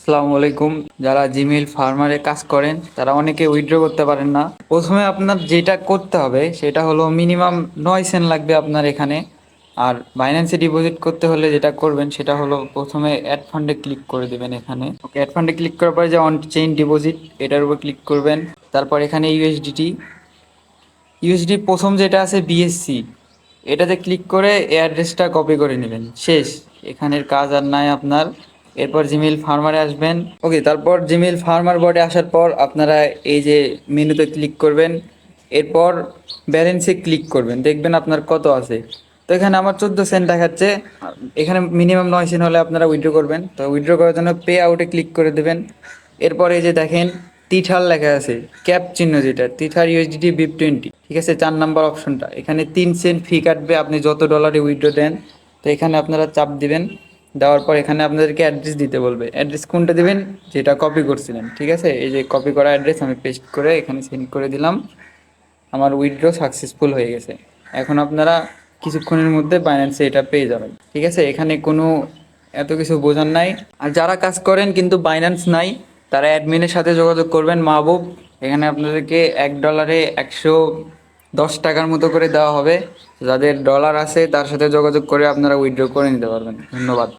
আসসালামু আলাইকুম। যারা জিমেইল ফার্মারে কাজ করেন তারা অনেকে উইথড্র করতে পারেন না। প্রথমে আপনার যেটা করতে হবে সেটা হলো মিনিমাম 9 সেন্ট লাগবে আপনার এখানে। আর বাইন্যান্সে ডিপোজিট করতে হলে যেটা করবেন সেটা হলো প্রথমে অ্যাড ফান্ডে ক্লিক করে দেবেন এখানে। ওকে, অ্যাড ফান্ডে ক্লিক করার পরে যে অন চেইন ডিপোজিট এটার উপর ক্লিক করবেন। তারপর এখানে ইউএসডি প্রথম যেটা আছে বিএসসি, এটাতে ক্লিক করে এই অ্যাড্রেসটা কপি করে নেবেন। শেষ, এখানের কাজ আর নাই আপনার। এরপর জিমেইল ফার্মারে আসবেন। ওকে, তারপর জিমেইল ফার্মার বোর্ডে আসার পর আপনারা এই যে মেনুতে ক্লিক করবেন। এরপর ব্যালেন্সে ক্লিক করবেন, দেখবেন আপনার কত আছে। তো এখানে আমার 14 সেন্ট দেখাচ্ছে। এখানে মিনিমাম 9 সেন্ট হলে আপনারা উইথড্র করবেন। তো উইথড্র করার জন্য পে আউটে ক্লিক করে দেবেন। এরপরে এই যে দেখেন তিঠার লেখা আছে, ক্যাপ চিহ্ন যেটা, তিঠার ইউএসডিটি BIP20, ঠিক আছে, 4 নাম্বার অপশনটা। এখানে 3 সেন্ট ফি কাটবে আপনি যত ডলারে উইথড্র দেন। তো এখানে আপনারা চাপ দিবেন। দেওয়ার পর এখানে আপনাদেরকে অ্যাড্রেস দিতে বলবে। অ্যাড্রেস কোনটা দিবেন? যেটা কপি করছিলেন, ঠিক আছে। এই যে কপি করা অ্যাড্রেস আমি পেস্ট করে এখানে সেন্ড করে দিলাম। আমার উইথড্র সাকসেসফুল হয়ে গেছে। এখন আপনারা কিছুক্ষণের মধ্যে বাইন্যান্সে এটা পেয়ে যাবেন, ঠিক আছে। এখানে কোনো এত কিছু বোঝার নাই। আর যারা কাজ করেন কিন্তু বাইন্যান্স নাই, তারা অ্যাডমিনের সাথে যোগাযোগ করবেন, মাহবুব। এখানে আপনাদেরকে $1 110 টাকার মতো করে দেওয়া হবে। যাদের ডলার আছে তার সাথে যোগাযোগ করে আপনারা উইথড্র করে নিতে পারবেন। ধন্যবাদ।